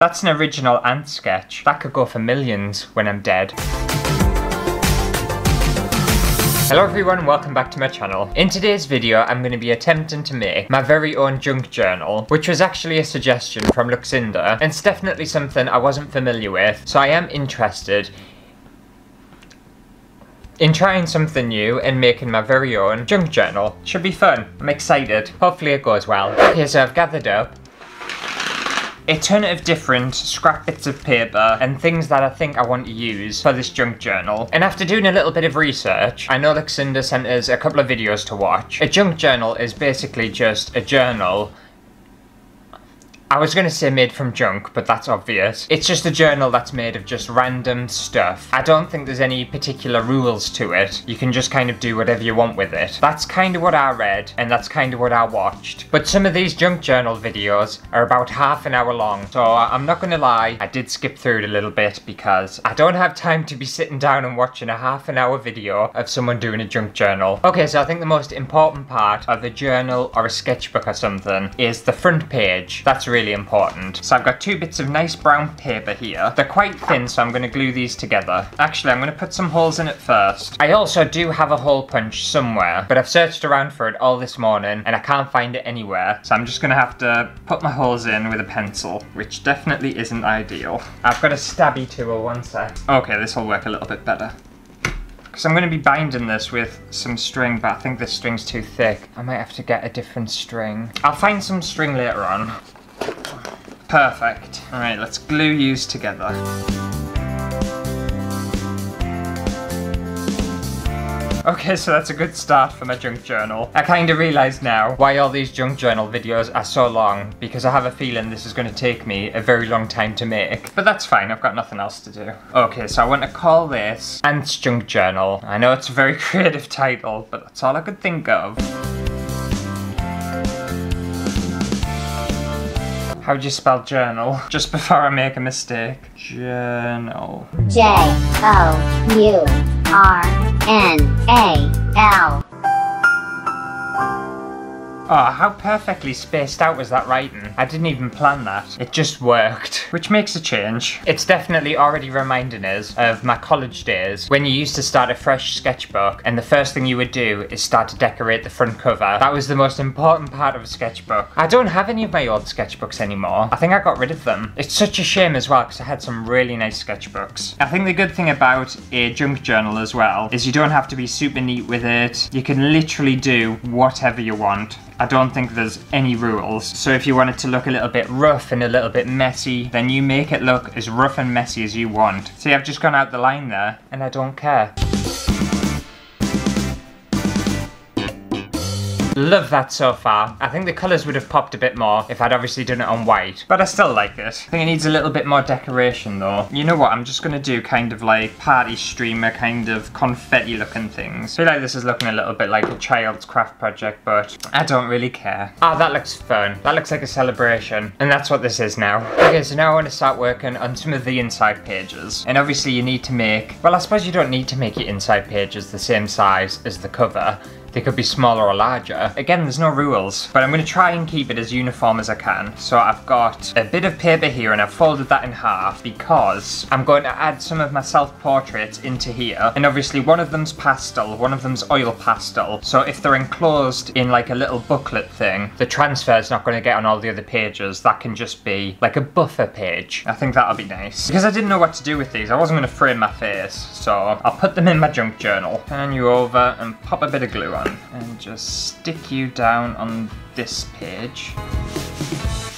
That's an original ant sketch. That could go for millions when I'm dead. Hello everyone, welcome back to my channel. In today's video, I'm going to be attempting to make my very own junk journal, which was actually a suggestion from Luxinda, and it's definitely something I wasn't familiar with, so I am interested in trying something new and making my very own junk journal. Should be fun. I'm excited. Hopefully it goes well. Okay, so I've gathered up a ton of different scrap bits of paper and things that I think I want to use for this junk journal. And after doing a little bit of research, I know Luxinda sent us a couple of videos to watch. A junk journal is basically just a journal. I was going to say made from junk, but that's obvious. It's just a journal that's made of just random stuff. I don't think there's any particular rules to it. You can just kind of do whatever you want with it. That's kind of what I read, and that's kind of what I watched. But some of these junk journal videos are about half an hour long, so I'm not going to lie, I did skip through it a little bit because I don't have time to be sitting down and watching a half an hour video of someone doing a junk journal. Okay, so I think the most important part of a journal or a sketchbook or something is the front page. That's really important. So I've got two bits of nice brown paper here. They're quite thin, so I'm going to glue these together. Actually, I'm going to put some holes in it first. I also do have a hole punch somewhere, but I've searched around for it all this morning and I can't find it anywhere. So I'm just going to have to put my holes in with a pencil, which definitely isn't ideal. I've got a stabby tool, one sec. Okay, this will work a little bit better. Because I'm going to be binding this with some string, but I think this string's too thick. I might have to get a different string. I'll find some string later on. Perfect. Alright, let's glue yous together. Okay, so that's a good start for my junk journal. I kind of realise now why all these junk journal videos are so long, because I have a feeling this is going to take me a very long time to make. But that's fine, I've got nothing else to do. Okay, so I want to call this Ant's Junk Journal. I know it's a very creative title, but that's all I could think of. How do you spell journal? Just before I make a mistake. Journal. Journal. Oh, how perfectly spaced out was that writing? I didn't even plan that. It just worked. Which makes a change. It's definitely already reminding us of my college days when you used to start a fresh sketchbook and the first thing you would do is start to decorate the front cover. That was the most important part of a sketchbook. I don't have any of my old sketchbooks anymore. I think I got rid of them. It's such a shame as well because I had some really nice sketchbooks. I think the good thing about a junk journal as well is you don't have to be super neat with it. You can literally do whatever you want. I don't think there's any rules. So if you want it to look a little bit rough and a little bit messy, then you make it look as rough and messy as you want. See, I've just gone out the line there, and I don't care. Love that so far. I think the colours would have popped a bit more if I'd obviously done it on white, but I still like it. I think it needs a little bit more decoration though. You know what, I'm just gonna do kind of like party streamer kind of confetti looking things. I feel like this is looking a little bit like a child's craft project, but I don't really care. Ah, that looks fun. That looks like a celebration, and that's what this is now. Okay, so now I want to start working on some of the inside pages. And obviously you need to make, well, I suppose you don't need to make your inside pages the same size as the cover. They could be smaller or larger. Again, there's no rules, but I'm going to try and keep it as uniform as I can. So I've got a bit of paper here and I've folded that in half because I'm going to add some of my self-portraits into here. And obviously one of them's pastel, one of them's oil pastel. So if they're enclosed in like a little booklet thing, the transfer's not going to get on all the other pages. That can just be like a buffer page. I think that'll be nice. Because I didn't know what to do with these. I wasn't going to frame my face. So I'll put them in my junk journal. Turn you over and pop a bit of glue on. And just stick you down on this page.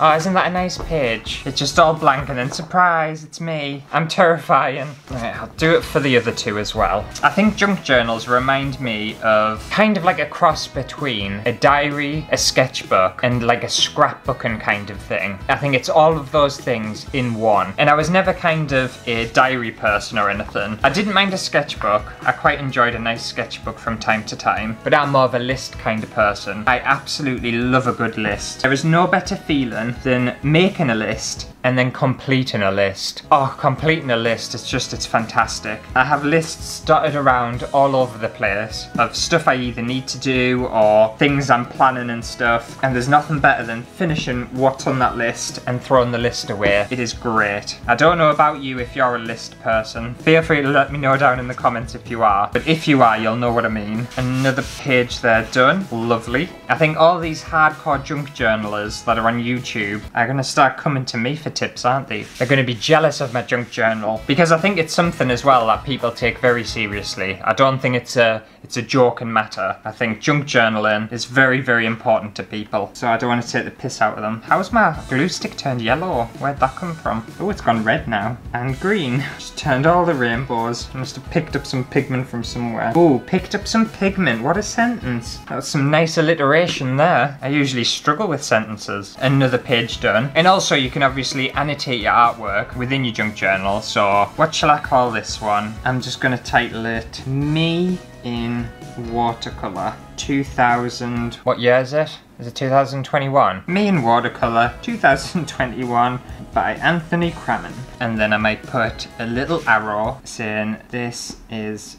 Oh, isn't that a nice page? It's just all blank and then surprise, it's me. I'm terrifying. Right, I'll do it for the other two as well. I think junk journals remind me of kind of like a cross between a diary, a sketchbook, and like a scrapbooking kind of thing. I think it's all of those things in one. And I was never kind of a diary person or anything. I didn't mind a sketchbook. I quite enjoyed a nice sketchbook from time to time. But I'm more of a list kind of person. I absolutely love a good list. There is no better feeling than making a list and then completing a list. Oh, completing a list, it's fantastic. I have lists dotted around all over the place of stuff I either need to do or things I'm planning and stuff, and there's nothing better than finishing what's on that list and throwing the list away. It is great. I don't know about you if you're a list person. Feel free to let me know down in the comments if you are, but if you are, you'll know what I mean. Another page there done. Lovely. I think all these hardcore junk journalers that are on YouTube are going to start coming to me for tips, aren't they? They're going to be jealous of my junk journal, because I think it's something as well that people take very seriously. I don't think it's a joking matter. I think junk journaling is very, very important to people, so I don't want to take the piss out of them. How's my glue stick turned yellow? Where'd that come from? Oh, it's gone red now. And green. Just turned all the rainbows. I must have picked up some pigment from somewhere. Oh, picked up some pigment. What a sentence. That was some nice alliteration there. I usually struggle with sentences. Another page done. And also you can obviously annotate your artwork within your junk journal. So what shall I call this one? I'm just going to title it Me in Watercolor 2000. What year is it? Is it 2021? Me in Watercolor 2021 by Anthony Cramen. And then I might put a little arrow saying this is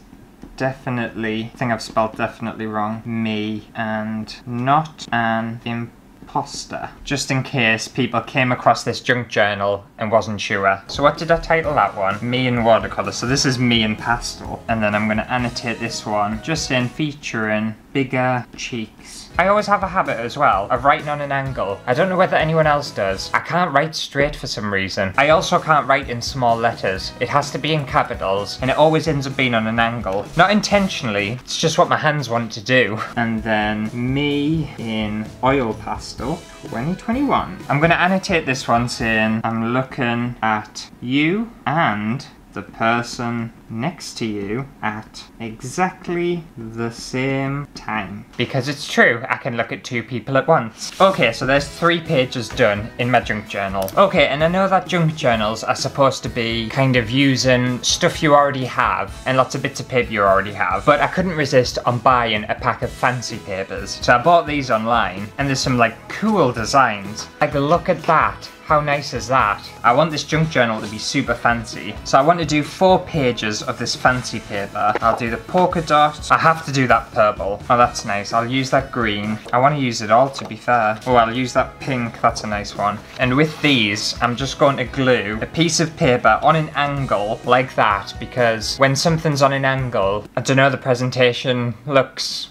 definitely, I think I've spelled definitely wrong, me and not an imposter, just in case people came across this junk journal and wasn't sure. So what did I title that one? Me in Watercolor. So this is me in pastel, and then I'm going to annotate this one just in featuring bigger cheeks. I always have a habit as well of writing on an angle. I don't know whether anyone else does. I can't write straight for some reason. I also can't write in small letters. It has to be in capitals, and it always ends up being on an angle. Not intentionally, it's just what my hands want to do. And then me in oil pastel 2021. I'm going to annotate this one saying I'm looking at you and the person next to you at exactly the same time. Because it's true, I can look at two people at once. Okay, so there's 3 pages done in my junk journal. Okay, and I know that junk journals are supposed to be kind of using stuff you already have and lots of bits of paper you already have, but I couldn't resist on buying a pack of fancy papers. So I bought these online, and there's some like cool designs. Like, look at that. How nice is that? I want this junk journal to be super fancy. So I want to do 4 pages of this fancy paper. I'll do the polka dot. I have to do that purple. Oh, that's nice. I'll use that green. I want to use it all, to be fair. Oh, I'll use that pink. That's a nice one. And with these, I'm just going to glue a piece of paper on an angle like that, because when something's on an angle, I don't know, the presentation looks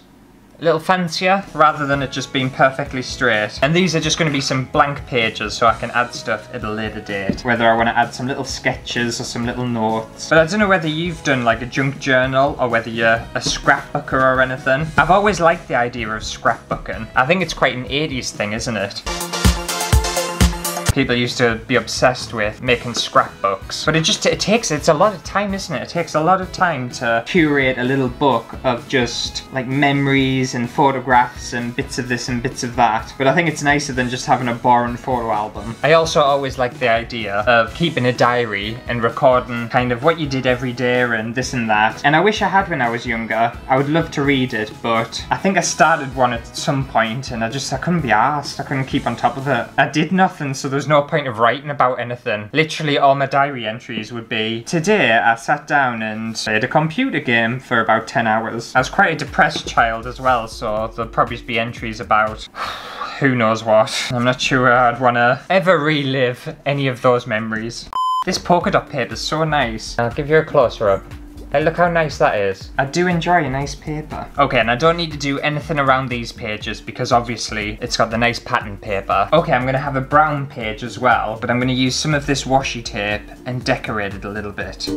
a little fancier rather than it just being perfectly straight. And these are just going to be some blank pages so I can add stuff at a later date, whether I want to add some little sketches or some little notes. But I don't know whether you've done like a junk journal or whether you're a scrapbooker or anything. I've always liked the idea of scrapbooking. I think it's quite an 80s thing, isn't it? People used to be obsessed with making scrapbooks, but it's a lot of time, isn't it? It takes a lot of time to curate a little book of just like memories and photographs and bits of this and bits of that. But I think it's nicer than just having a boring photo album. I also always like the idea of keeping a diary and recording kind of what you did every day and this and that. And I wish I had when I was younger. I would love to read it, but I think I started one at some point and I couldn't be arsed. I couldn't keep on top of it. I did nothing, so there's no point of writing about anything. Literally all my diary entries would be, today I sat down and played a computer game for about 10 hours. I was quite a depressed child as well, so there'll probably be entries about who knows what. I'm not sure I'd want to ever relive any of those memories. This polka dot paper is so nice. I'll give you a closer up. Hey, look how nice that is. I do enjoy a nice paper. Okay, and I don't need to do anything around these pages because obviously it's got the nice pattern paper. Okay, I'm gonna have a brown page as well, but I'm gonna use some of this washi tape and decorate it a little bit.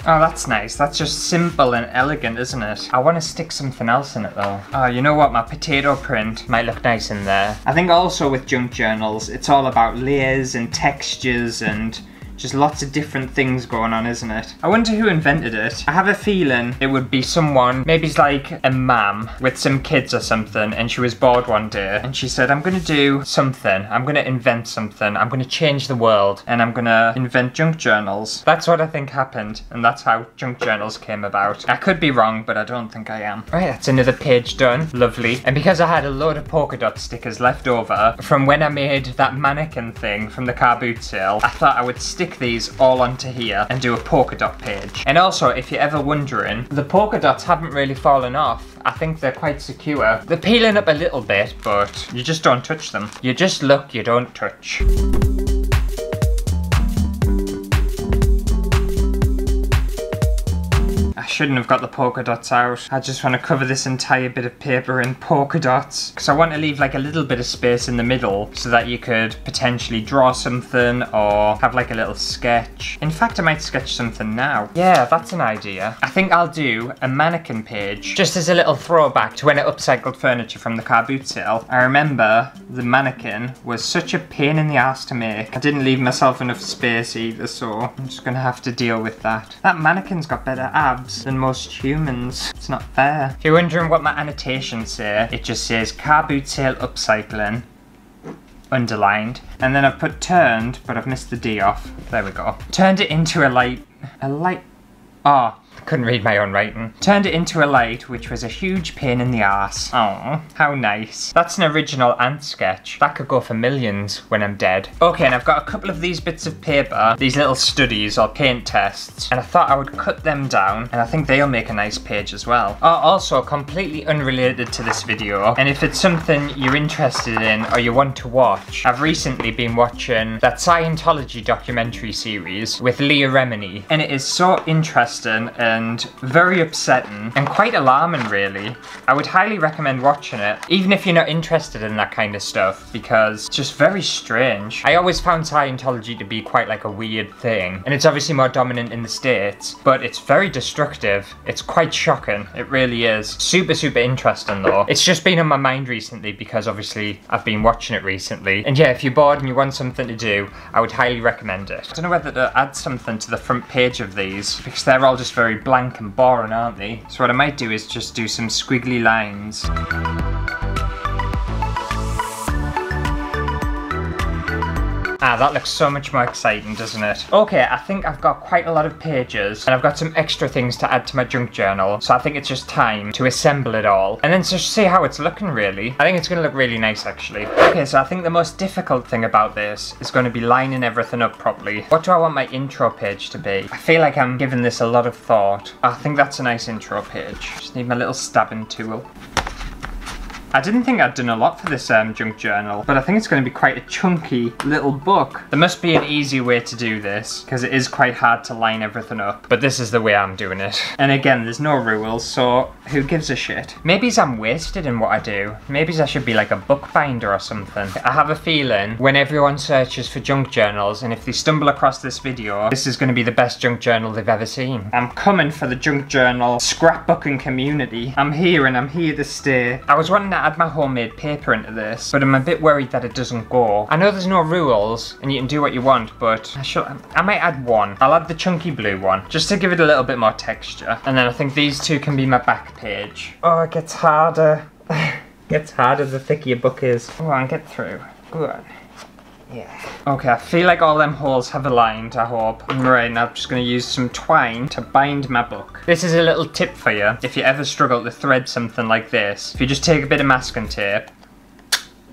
Oh, that's nice. That's just simple and elegant, isn't it? I want to stick something else in it though. Oh, you know what? My potato print might look nice in there. I think also with junk journals, it's all about layers and textures and Just lots of different things going on, isn't it? I wonder who invented it. I have a feeling it would be someone, maybe it's like a mum with some kids or something, and she was bored one day and she said, I'm gonna do something. I'm gonna invent something. I'm gonna change the world and I'm gonna invent junk journals. That's what I think happened, and that's how junk journals came about. I could be wrong, but I don't think I am. Right, that's another page done. Lovely. And because I had a load of polka dot stickers left over from when I made that mannequin thing from the car boot sale, I thought I would stick these all onto here and do a polka dot page. And also, if you're ever wondering, the polka dots haven't really fallen off. I think they're quite secure. They're peeling up a little bit, but you just don't touch them. You just look, you don't touch. I shouldn't have got the polka dots out. I just want to cover this entire bit of paper in polka dots because I want to leave like a little bit of space in the middle so that you could potentially draw something or have like a little sketch. In fact, I might sketch something now. Yeah, that's an idea. I think I'll do a mannequin page just as a little throwback to when I upcycled furniture from the car boot sale. I remember the mannequin was such a pain in the ass to make. I didn't leave myself enough space either, so I'm just gonna have to deal with that. That mannequin's got better abs than most humans. It's not fair. If you're wondering what my annotations say, it just says car boot sale upcycling, underlined, and then I've put turned, but I've missed the D off. There we go. Turned it into a light, oh, couldn't read my own writing. Turned it into a light, which was a huge pain in the arse. Oh, how nice. That's an original ant sketch. That could go for millions when I'm dead. Okay, and I've got a couple of these bits of paper, these little studies or paint tests, and I thought I would cut them down, and I think they'll make a nice page as well. Oh, also, completely unrelated to this video, and if it's something you're interested in or you want to watch, I've recently been watching that Scientology documentary series with Leah Remini, and it is so interesting and very upsetting and quite alarming, really. I would highly recommend watching it, even if you're not interested in that kind of stuff, because it's just very strange. I always found Scientology to be quite like a weird thing, and it's obviously more dominant in the States, but it's very destructive. It's quite shocking. It really is. Super, super interesting though. It's just been on my mind recently because obviously I've been watching it recently. And yeah, if you're bored and you want something to do, I would highly recommend it. I don't know whether to add something to the front page of these, because they're all just very blank and boring, aren't they? So what I might do is just do some squiggly lines. Ah, that looks so much more exciting, doesn't it? Okay, I think I've got quite a lot of pages, and I've got some extra things to add to my junk journal, so I think it's just time to assemble it all, and then just see how it's looking, really. I think it's going to look really nice, actually. Okay, so I think the most difficult thing about this is going to be lining everything up properly. What do I want my intro page to be? I feel like I'm giving this a lot of thought. I think that's a nice intro page. Just need my little stabbing tool. I didn't think I'd done a lot for this junk journal, but I think it's going to be quite a chunky little book. There must be an easy way to do this, because it is quite hard to line everything up, but this is the way I'm doing it. And again, there's no rules, so who gives a shit? Maybe I'm wasted in what I do. Maybe I should be like a bookbinder or something. I have a feeling when everyone searches for junk journals, and if they stumble across this video, this is going to be the best junk journal they've ever seen. I'm coming for the junk journal scrapbooking community. I'm here and I'm here to stay. I was wanting to add my homemade paper into this, but I'm a bit worried that it doesn't go. I know there's no rules and you can do what you want, but I might add one. I'll add the chunky blue one, just to give it a little bit more texture. And then I think these two can be my back page. Oh, it gets harder. It gets harder the thicker your book is. Go on, get through. Go on. Yeah. Okay, I feel like all them holes have aligned, I hope. Right, now I'm just going to use some twine to bind my book. This is a little tip for you, if you ever struggle to thread something like this. If you just take a bit of masking tape,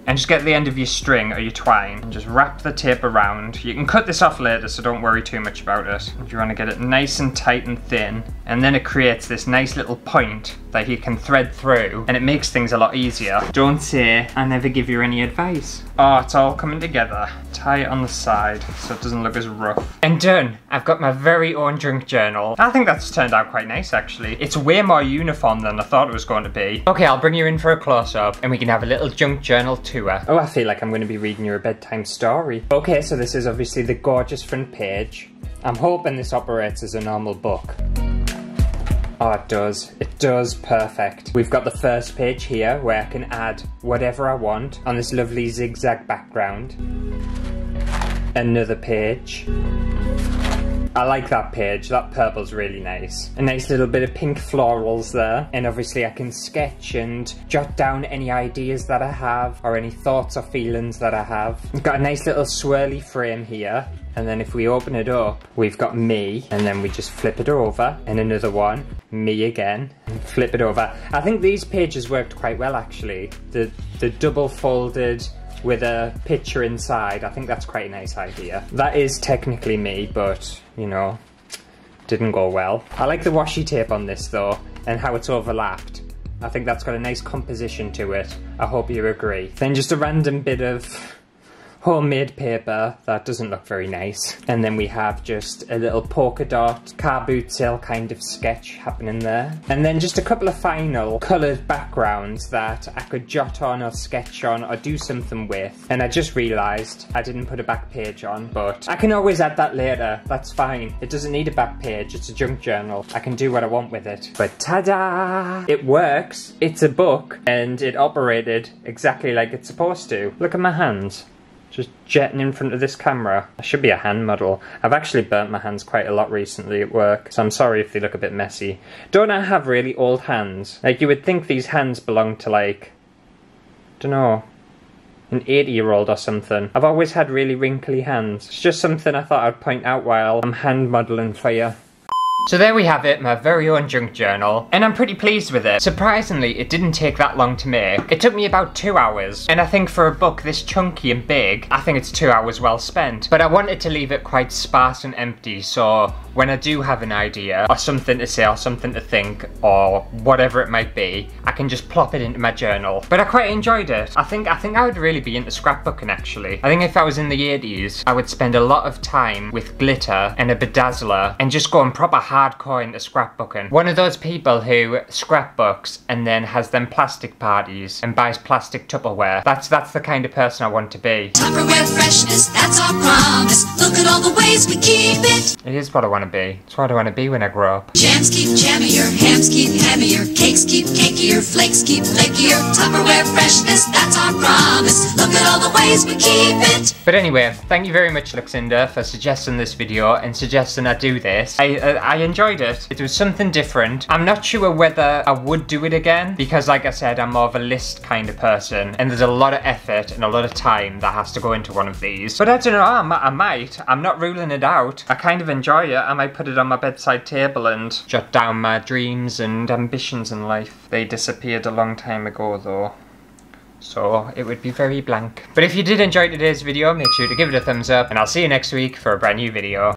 and just get the end of your string or your twine and just wrap the tape around. You can cut this off later, so don't worry too much about it. You want to get it nice and tight and thin, and then it creates this nice little point that you can thread through, and it makes things a lot easier. Don't say I never give you any advice. Oh, it's all coming together. Tie it on the side so it doesn't look as rough. And done. I've got my very own junk journal. I think that's turned out quite nice, actually. It's way more uniform than I thought it was going to be. Okay, I'll bring you in for a close-up and we can have a little junk journal tour. Oh, I feel like I'm going to be reading you a bedtime story. Okay, so this is obviously the gorgeous front page. I'm hoping this operates as a normal book. Oh, it does. It does. Perfect. We've got the first page here where I can add whatever I want on this lovely zigzag background. Another page. I like that page. That purple's really nice. A nice little bit of pink florals there. And obviously I can sketch and jot down any ideas that I have or any thoughts or feelings that I have. We've got a nice little swirly frame here. And then if we open it up, we've got me, and then we just flip it over, and another one, me again, and flip it over. I think these pages worked quite well actually. The double folded with a picture inside, I think that's quite a nice idea. That is technically me, but you know, didn't go well. I like the washi tape on this though, and how it's overlapped. I think that's got a nice composition to it. I hope you agree. Then just a random bit of homemade paper that doesn't look very nice. And then we have just a little polka dot car boot sale kind of sketch happening there. And then just a couple of final coloured backgrounds that I could jot on or sketch on or do something with. And I just realised I didn't put a back page on, but I can always add that later. That's fine. It doesn't need a back page. It's a junk journal. I can do what I want with it. But ta-da! It works. It's a book and it operated exactly like it's supposed to. Look at my hands. Just jetting in front of this camera. I should be a hand model. I've actually burnt my hands quite a lot recently at work, so I'm sorry if they look a bit messy. Don't I have really old hands? Like, you would think these hands belong to, like, dunno, an 80-year-old or something. I've always had really wrinkly hands. It's just something I thought I'd point out while I'm hand modelling for you. So there we have it, my very own junk journal, and I'm pretty pleased with it. Surprisingly, it didn't take that long to make. It took me about 2 hours, and I think for a book this chunky and big, I think it's 2 hours well spent. But I wanted to leave it quite sparse and empty, so when I do have an idea, or something to say, or something to think, or whatever it might be, I can just plop it into my journal. But I quite enjoyed it. I think I would really be into scrapbooking actually. I think if I was in the 80s, I would spend a lot of time with glitter and a bedazzler, and just going proper hardcore into scrapbooking. One of those people who scrapbooks and then has them plastic parties and buys plastic Tupperware. That's the kind of person I want to be. Tupperware freshness, that's our promise. Look at all the ways we keep it. It is what I want to be. It's what I want to be when I grow up. Jams keep jammier, hams keep hammier, cakes keep cakier, flakes keep flakier. Tupperware freshness, that's our promise. Look at all the ways we keep it. But anyway, thank you very much, Luxinda, for suggesting this video and suggesting I do this. I enjoyed it. It was something different. I'm not sure whether I would do it again because, like I said, I'm more of a list kind of person, and there's a lot of effort and a lot of time that has to go into one of these. But I don't know, I might. I'm not ruling it out. I kind of enjoy it. I might put it on my bedside table and jot down my dreams and ambitions in life. They disappeared a long time ago though, so it would be very blank. But if you did enjoy today's video, make sure to give it a thumbs up, and I'll see you next week for a brand new video.